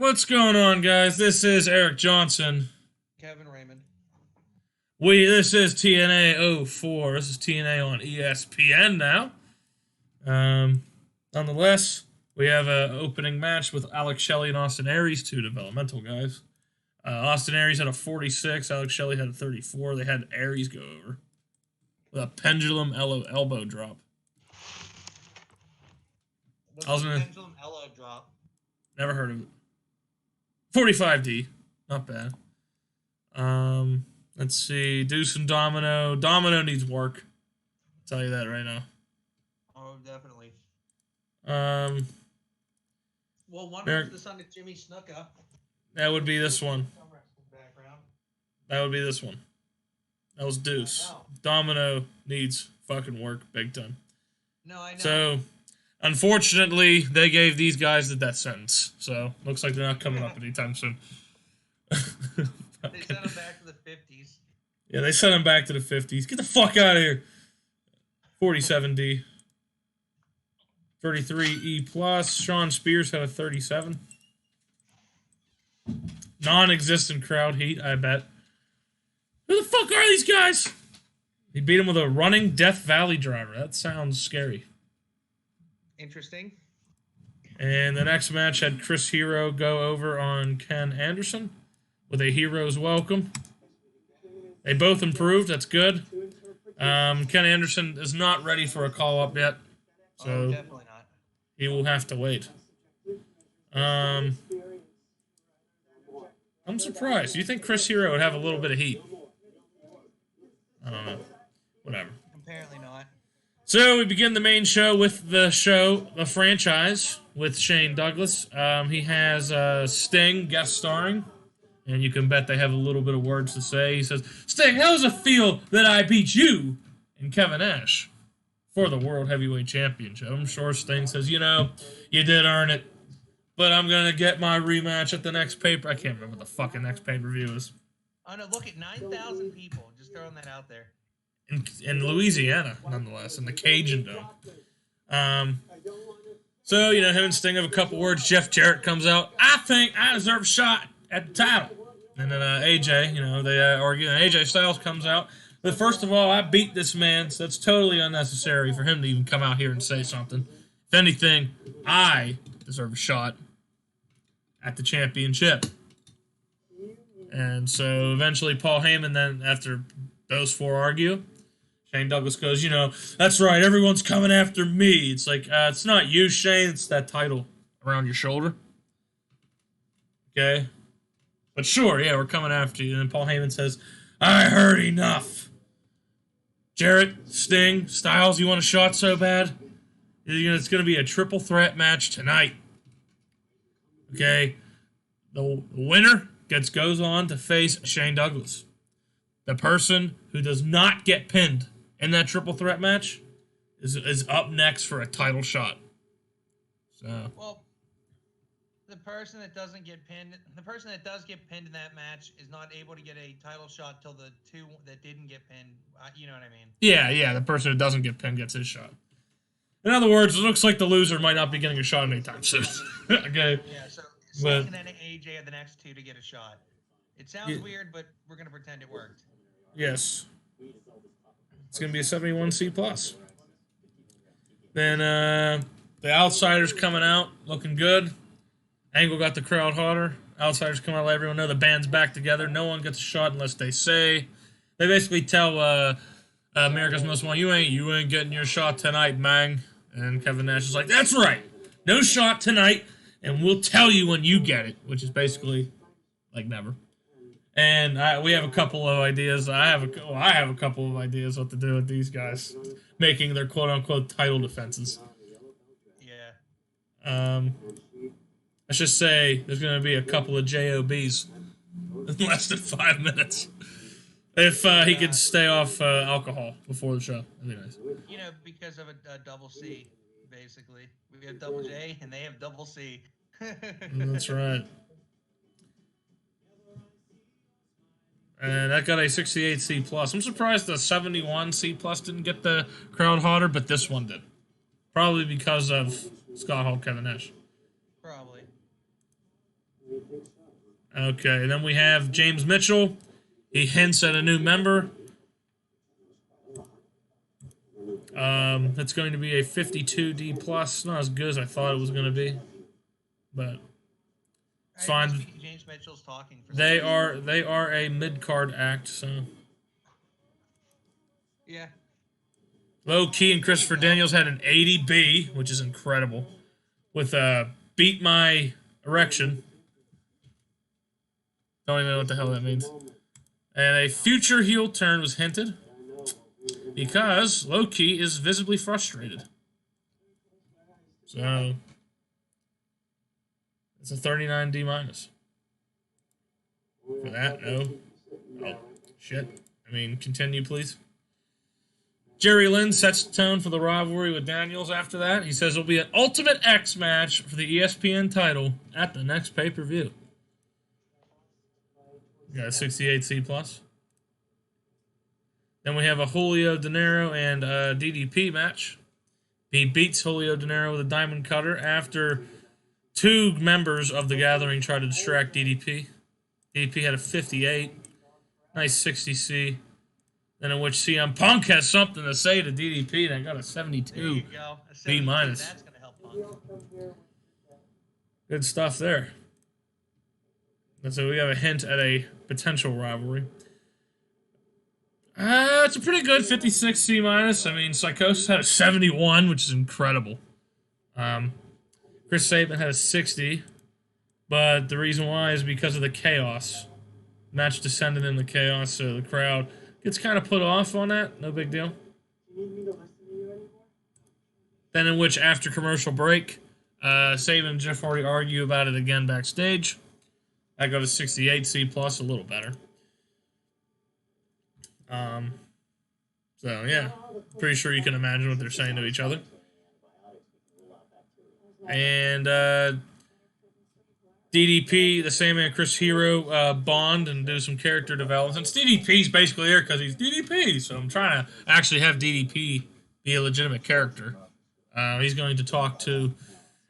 What's going on, guys? This is Eric Johnson. Kevin Raymond. This is TNA 04. This is TNA on ESPN now. Nonetheless, we have an opening match with Alex Shelley and Austin Aries, two developmental guys. Austin Aries had a 46. Alex Shelley had a 34. They had Aries go over with a pendulum elbow drop. Pendulum elbow drop? Never heard of it. 45D. Not bad. Let's see. Deuce and Domino. Domino needs work. I'll tell you that right now. Oh, definitely. Well, one was the son of Jimmy Snuka. That would be this one. That would be this one. That was Deuce. Wow. Domino needs fucking work big time. No, I know. So, unfortunately, they gave these guys the death sentence. So, looks like they're not coming up anytime soon. They sent him back to the 50s. Yeah, they sent him back to the 50s. Get the fuck out of here. 47D. 33E plus. Sean Spears had a 37. Non-existent crowd heat, I bet. Who the fuck are these guys? He beat him with a running Death Valley driver. That sounds scary. Interesting. And the next match had Chris Hero go over on Ken Anderson with a Hero's Welcome. They both improved. That's good. Ken Anderson is not ready for a call-up yet. So definitely not. He will have to wait. I'm surprised. You think Chris Hero would have a little bit of heat? I don't know. Whatever. Apparently not. So we begin the main show with the franchise, with Shane Douglas. He has Sting guest starring, and you can bet they have a little bit of words to say. He says, Sting, how does it feel that I beat you and Kevin Nash for the World Heavyweight Championship? I'm sure Sting says, you did earn it, but I'm going to get my rematch at the next paper. I can't remember what the fucking next pay-per-view is. Oh, no, look at 9,000 people. Just throwing that out there. In Louisiana, nonetheless, in the Cajun Dome. So, him and Sting have a couple words. Jeff Jarrett comes out. I think I deserve a shot at the title. And then AJ, they argue. And AJ Styles comes out. But first of all, I beat this man, so that's totally unnecessary for him to even come out here and say something. If anything, I deserve a shot at the championship. And so eventually Paul Heyman then, after those four argue, Shane Douglas goes, that's right, everyone's coming after me. It's like, it's not you, Shane, it's that title around your shoulder. Okay? But sure, yeah, we're coming after you. And then Paul Heyman says, I heard enough. Jarrett, Sting, Styles, you want a shot so bad? It's going to be a triple threat match tonight. Okay? The winner goes on to face Shane Douglas. The person who does not get pinned in that triple threat match is up next for a title shot. So. Well, the person that does get pinned in that match is not able to get a title shot till the two that didn't get pinned. You know what I mean? Yeah. The person who doesn't get pinned gets his shot. In other words, it looks like the loser might not be getting a shot anytime soon. Okay. Yeah. So Sting and then AJ are the next two to get a shot. It sounds weird, but we're gonna pretend it worked. Yes. It's going to be a 71C+. Then the Outsiders coming out, looking good. Angle got the crowd hotter. Outsiders come out, let everyone know the band's back together. No one gets a shot unless they say. They basically tell America's Most Wanted, you ain't getting your shot tonight, man. And Kevin Nash is like, that's right. No shot tonight, and we'll tell you when you get it, which is basically like never. And we have a couple of ideas. I have a couple of ideas what to do with these guys making their quote-unquote title defenses. Yeah. Let's just say there's going to be a couple of JOBs in less than 5 minutes. If he could stay off alcohol before the show. That'd be nice. Because of a double C, basically. We have double J, and they have double C. That's right. And that got a 68C+. I'm surprised the 71C+ didn't get the crowd hotter, but this one did. Probably because of Scott Hall, Kevin Nash. Probably. Okay, then we have James Mitchell. He hints at a new member. It's going to be a 52D plus. Not as good as I thought it was going to be, but it's fine. James Mitchell's talking. They are a mid card act, so. Yeah. Low Key and Christopher Daniels had an 80B, which is incredible, with Beat My Erection. Don't even know what the hell that means. And a future heel turn was hinted because Low Key is visibly frustrated. So it's a 39D minus. For that, no. Oh, shit. I mean, continue, please. Jerry Lynn sets the tone for the rivalry with Daniels after that. He says it'll be an Ultimate X match for the ESPN title at the next pay-per-view. We got a 68C plus. Then we have a Julio De Niro and DDP match. He beats Julio De Niro with a diamond cutter after two members of the Gathering tried to distract DDP. DDP had a 58. Nice 60C. Then in which CM Punk has something to say to DDP, and I got a 72. There you go. A 72. B minus. That's going to help Punk. Good stuff there. And so we have a hint at a potential rivalry. It's a pretty good 56 C minus. I mean, Psychosis had a 71, which is incredible. Chris Sabin had a 60, but the reason why is because of the chaos. Match descended in the chaos, so the crowd gets kind of put off on that. No big deal. Then in which, after commercial break, Sabin and Jeff Hardy argue about it again backstage. I go to 68C plus, a little better. So yeah, pretty sure you can imagine what they're saying to each other. And DDP, the Sandman, Chris Hero bond and do some character development. Since DDP's basically there because he's DDP, so I'm trying to actually have DDP be a legitimate character. He's going to talk to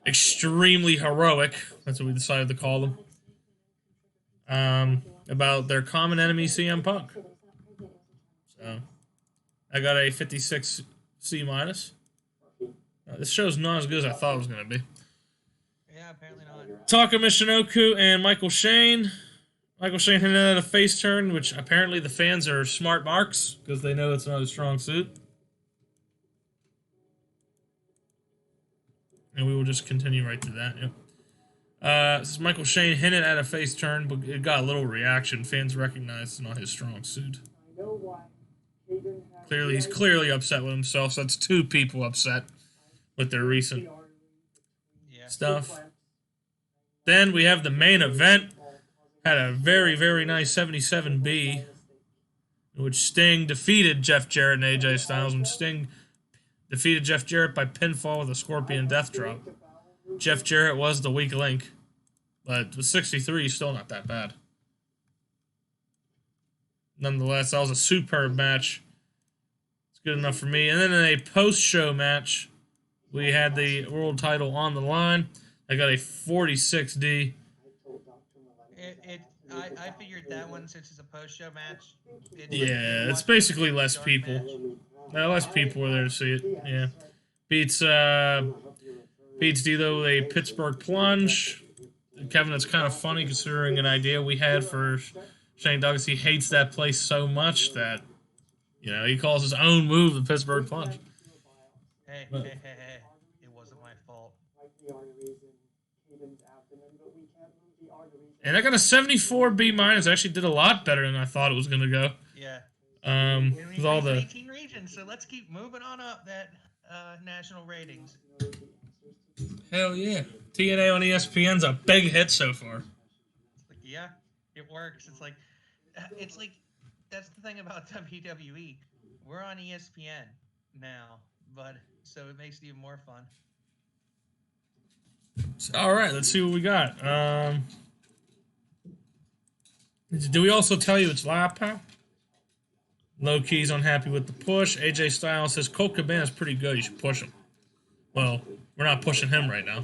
Extremely Heroic, that's what we decided to call them, about their common enemy, CM Punk. So, I got a 56 C minus. This show's not as good as I thought it was going to be. Yeah, apparently not. Taka Michinoku and Michael Shane. Michael Shane hinted at a face turn, which apparently the fans are smart marks because they know it's not a strong suit. And we will just continue right through that. Yep. This is Michael Shane hinted at a face turn, but it got a little reaction. Fans recognized it's not his strong suit. Clearly, he's clearly upset with himself. So that's two people upset with their recent stuff. Then we have the main event. Had a very, very nice 77B, in which Sting defeated Jeff Jarrett and AJ Styles, and Sting defeated Jeff Jarrett by pinfall with a Scorpion Death Drop. Jeff Jarrett was the weak link, but with 63, he's still not that bad. Nonetheless, that was a superb match. It's good enough for me. And then in a post-show match, we had the world title on the line. I got a 46D. I figured that one, since it's a post-show match. It's basically less people. Less people were there to see it. Yeah, beats Dilo with a Pittsburgh plunge. Kevin, it's kind of funny considering an idea we had for Shane Douglas. He hates that place so much that he calls his own move the Pittsburgh plunge. Hey, it wasn't my fault. And I got a 74 B minus. Actually, did a lot better than I thought it was going to go. Yeah. With all the 18 regions, so let's keep moving on up that national ratings. Hell yeah. TNA on ESPN's a big hit so far. Yeah, it works. It's like that's the thing about WWE. We're on ESPN now, but so it makes it even more fun. All right, let's see what we got. Do we also tell you it's live, pal? Low Key's unhappy with the push. AJ Styles says Colt Cabana's pretty good. You should push him. Well, we're not pushing him right now.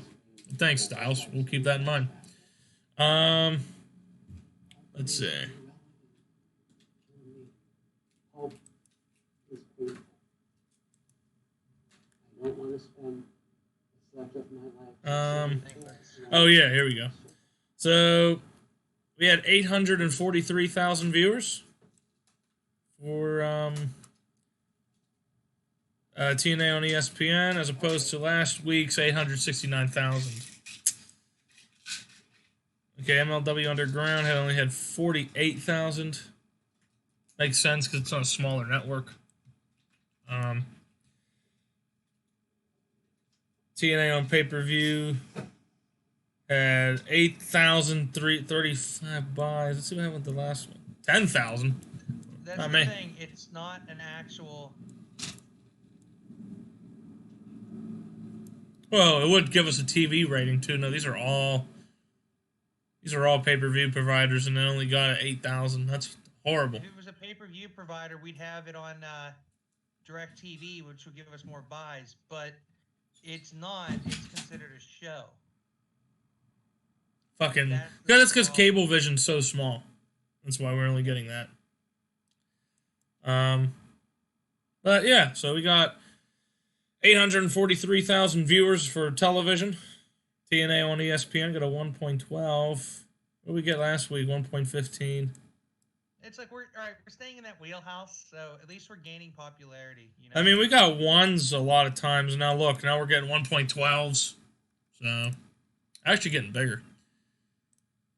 Thanks, Styles. We'll keep that in mind. Let's see. Oh yeah, here we go. So we had 843,000 viewers for TNA on ESPN, as opposed to last week's 869,000. Okay, MLW Underground had only had 48,000. Makes sense because it's on a smaller network. TNA on pay-per-view had 8,335 buys. Let's see what happened with the last one. 10,000. That's Not the me. thing. It's not an actual. Well, it would give us a TV rating too. No, these are all pay-per-view providers, and they only got it 8,000. That's horrible. If it was a pay-per-view provider, we'd have it on DirecTV, which would give us more buys. But it's not. It's considered a show. Fucking. That's That's because Cablevision's so small. That's why we're only getting that. But yeah, so we got 843,000 viewers for television. TNA on ESPN got a 1.12. What did we get last week? 1.15. It's like we're staying in that wheelhouse, so at least we're gaining popularity. You know. I mean, we got ones a lot of times. Now look, now we're getting 1.12s. So actually getting bigger.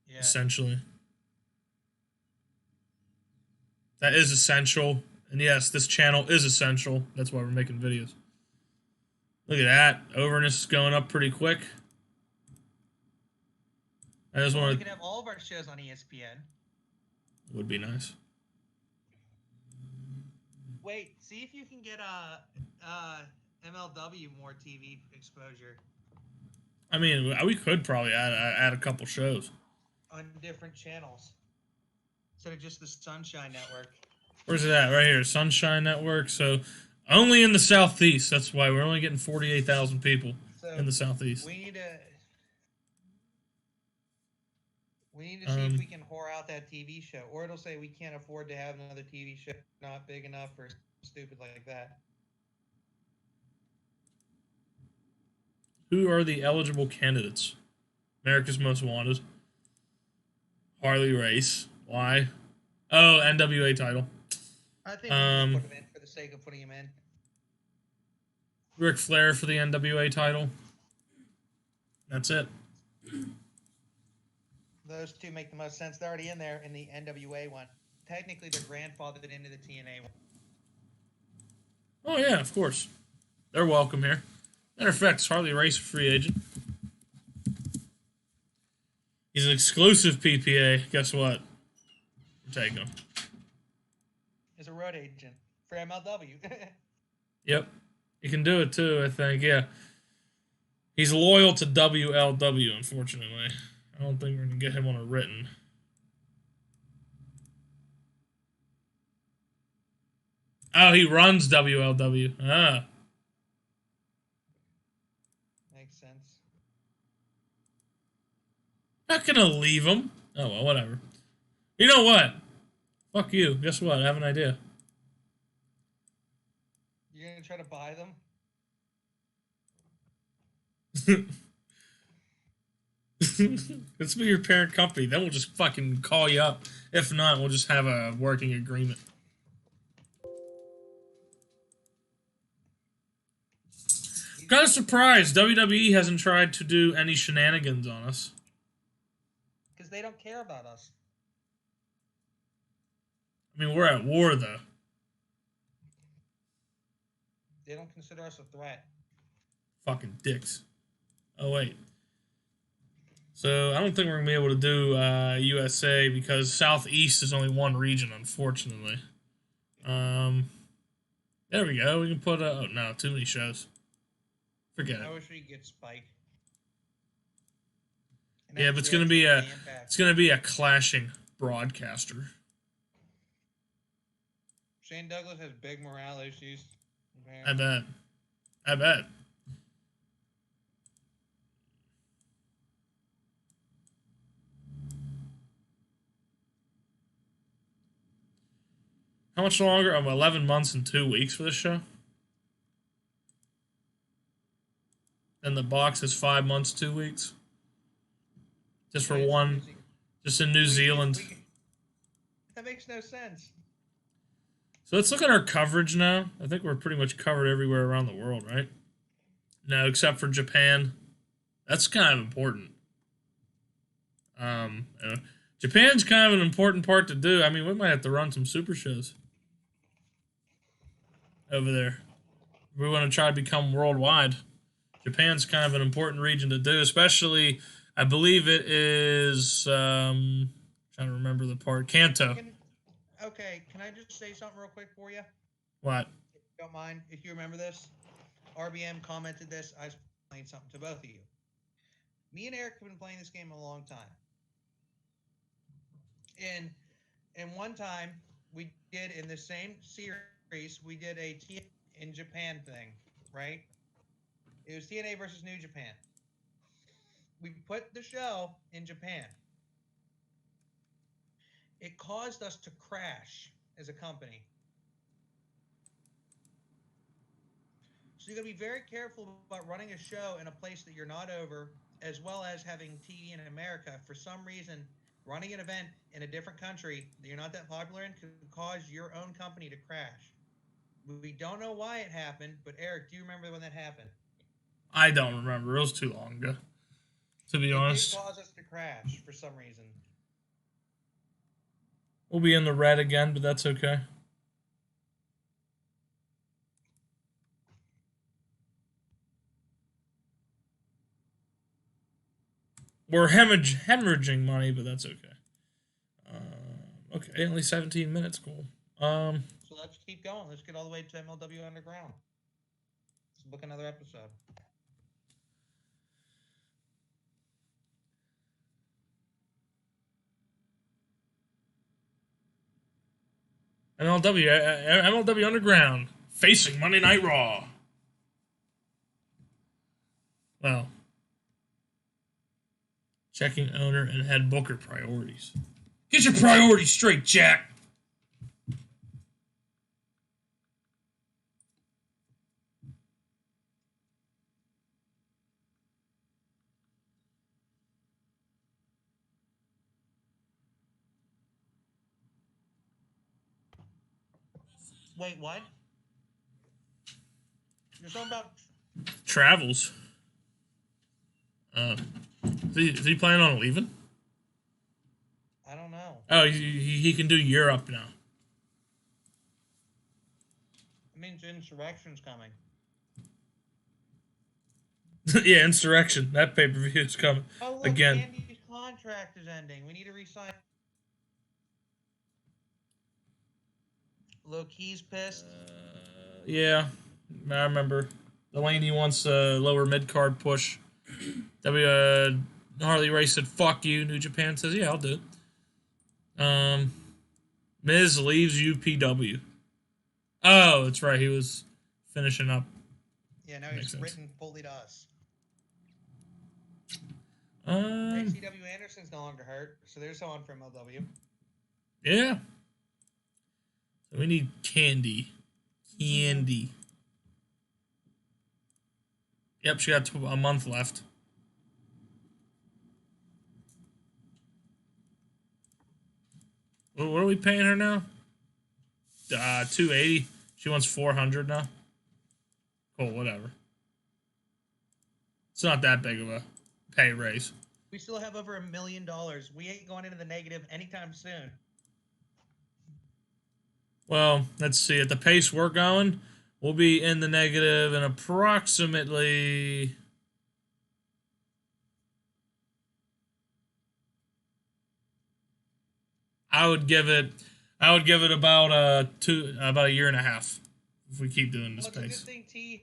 Yeah. Essentially. That is essential. And yes, this channel is essential. That's why we're making videos. Look at that. Overness is going up pretty quick. I just want to... We can have all of our shows on ESPN. Would be nice. Wait, see if you can get MLW more TV exposure. I mean, we could probably add a couple shows. On different channels. Instead of just the Sunshine Network. Where's it at? Right here. Sunshine Network. So, only in the Southeast. That's why we're only getting 48,000 people in the Southeast. We need to see if we can whore out that TV show. Or it'll say we can't afford to have another TV show not big enough or stupid like that. Who are the eligible candidates? America's Most Wanted. Harley Race. Why? Oh, NWA title. I think we can put him in for the sake of putting him in. Ric Flair for the NWA title. That's it. Those two make the most sense. They're already in there in the NWA one. Technically, they're grandfathered into the TNA one. Oh, yeah, of course. They're welcome here. Matter of fact, Harley Race, free agent. He's an exclusive PPA. Guess what? We're taking him. He's a road agent for MLW. Yep. He can do it too, I think. Yeah. He's loyal to WLW, unfortunately. I don't think we're going to get him on a written. Oh, he runs WLW. Ah. Makes sense. Not going to leave him. Oh, well, whatever. You know what? Fuck you. Guess what? I have an idea. You're going to try to buy them? Let's be your parent company. Then we'll just fucking call you up. If not, we'll just have a working agreement. I'm kind of surprised WWE hasn't tried to do any shenanigans on us. Because they don't care about us. I mean, we're at war, though. They don't consider us a threat. Fucking dicks. Oh, wait. So, I don't think we're going to be able to do USA because Southeast is only one region, unfortunately. There we go. We can put oh, no, too many shows. Forget it. I wish we could get Spike. Yeah, but it's going to be a clashing broadcaster. Shane Douglas has big morale issues. I bet. I bet. How much longer? 11 months and 2 weeks for this show. And the box is 5 months, 2 weeks. Just for one, just in New Zealand. That makes no sense. So let's look at our coverage now. I think we're pretty much covered everywhere around the world, right? No, except for Japan. That's kind of important. Japan's kind of an important part to do. I mean, we might have to run some super shows over there. We want to try to become worldwide. Japan's kind of an important region to do, especially, I believe it is, trying to remember the part, Kanto. Okay, can I just say something real quick for you? What? If you don't mind, if you remember this, RBM commented this. I was playing something to both of you. Me and Eric have been playing this game a long time. And one time we did in the same series, we did a TNA in Japan thing, right? It was TNA versus New Japan. We put the show in Japan. It caused us to crash as a company. So you got to be very careful about running a show in a place that you're not over, as well as having TV in America. For some reason, running an event in a different country that you're not that popular in could cause your own company to crash. We don't know why it happened, but Eric, do you remember when that happened? I don't remember. It was too long ago, to be honest. It did cause us to crash for some reason. We'll be in the red again, but that's okay. We're hemorrhaging money, but that's okay. Okay, only 17 minutes. Cool. So let's keep going. Let's get all the way to MLW Underground. Let's book another episode. MLW Underground facing Monday Night Raw. Well, checking owner and head booker priorities. Get your priorities straight, Jack. Wait, what? You're talking about Travels. Is he planning on leaving? I don't know. Oh, he can do Europe now. It means Insurrection's coming. Yeah, Insurrection. That pay-per-view is coming. Oh, look, again. Andy's contract is ending. We need to resign. Low-key's pissed. Yeah, I remember. Delaney wants a lower mid-card push. Harley Race said, fuck you. New Japan says, yeah, I'll do it. Miz leaves UPW. Oh, that's right. He was finishing up. Yeah, now he's written fully to us. TEW Anderson's no longer hurt, so there's someone for MLW. Yeah. So we need Candy. Yep, she got a month left. What are we paying her now? $280. She wants $400 now. Cool, whatever. It's not that big of a pay raise. We still have over $1 million. We ain't going into the negative anytime soon. Well, let's see. At the pace we're going, we'll be in the negative in approximately... I would give it about a year and a half if we keep doing this pace. It's a good thing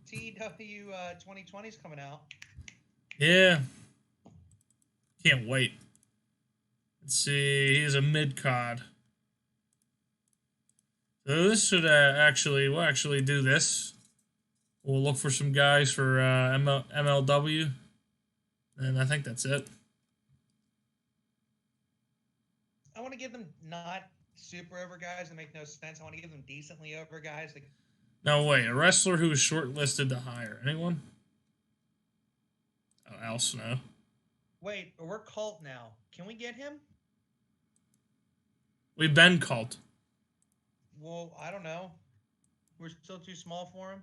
TEW 2020 is coming out. Yeah. Can't wait. Let's see. He's a mid-card. So this should we'll actually do this. We'll look for some guys for MLW. And I think that's it. I want to give them not super over guys that make no sense. I want to give them decently over guys. That... No, wait. A wrestler who was shortlisted to hire. Anyone? Oh, Al Snow. Wait, we're cult now. Can we get him? We've been cult. Well, I don't know. We're still too small for him.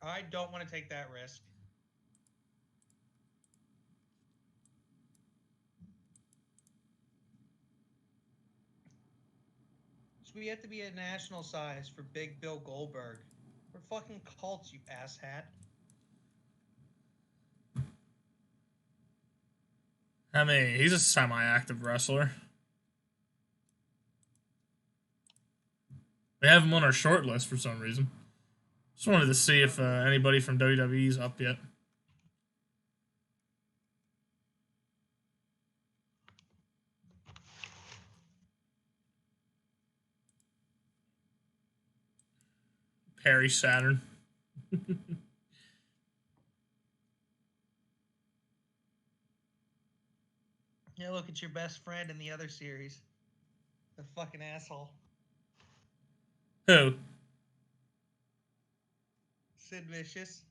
I don't want to take that risk. So we have to be a national size for Big Bill Goldberg. We're fucking cults, you asshat. I mean, he's a semi-active wrestler. We have him on our short list for some reason. Just wanted to see if anybody from WWE's up yet. Perry Saturn. Yeah, look at your best friend in the other series. The fucking asshole. Who? Sid Vicious.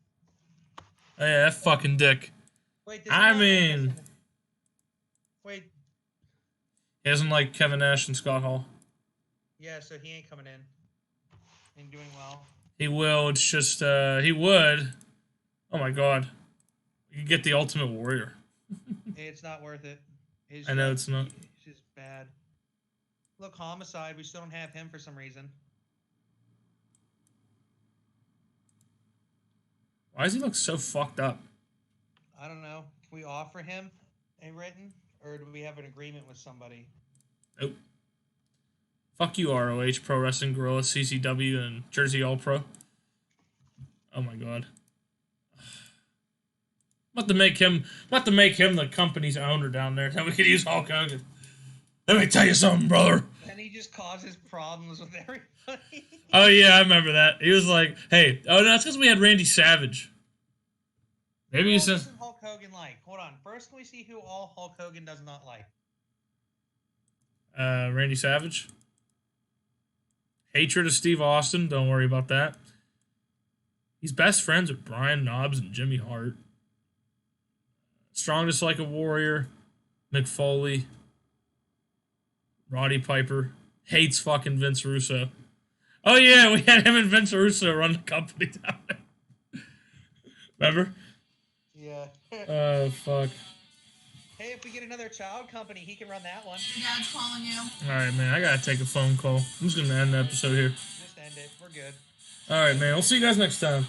Oh yeah, that fucking dick. Wait, I mean... Wait. He doesn't like Kevin Nash and Scott Hall. Yeah, so he ain't coming in. Ain't doing well. He will, it's just, he would. Oh my god. You could get the Ultimate Warrior. It's not worth it. I know it's not. It's just bad. Look, Homicide, we still don't have him for some reason. Why does he look so fucked up? I don't know. Can we offer him a written, or do we have an agreement with somebody? Nope. Fuck you, ROH, Pro Wrestling Gorilla, CCW, and Jersey All Pro. Oh my god. I'm about to make him the company's owner down there. Then we could use Hulk Hogan. Let me tell you something, brother. And he just causes problems with everybody. Oh yeah, I remember that. He was like, "Hey, oh no, that's because we had Randy Savage." Maybe you said Hulk Hogan like. Hold on. First, can we see who all Hulk Hogan does not like? Randy Savage. Hatred of Steve Austin. Don't worry about that. He's best friends with Brian Knobbs and Jimmy Hart. Strongest like a warrior. Mick Foley. Roddy Piper. Hates fucking Vince Russo. Oh yeah, we had him and Vince Russo run the company down there. Remember? Yeah. Oh, fuck. Hey, if we get another child company, he can run that one. Your dad's calling you. Alright, man, I gotta take a phone call. I'm just gonna end the episode here. Just end it. We're good. Alright, man, we'll see you guys next time.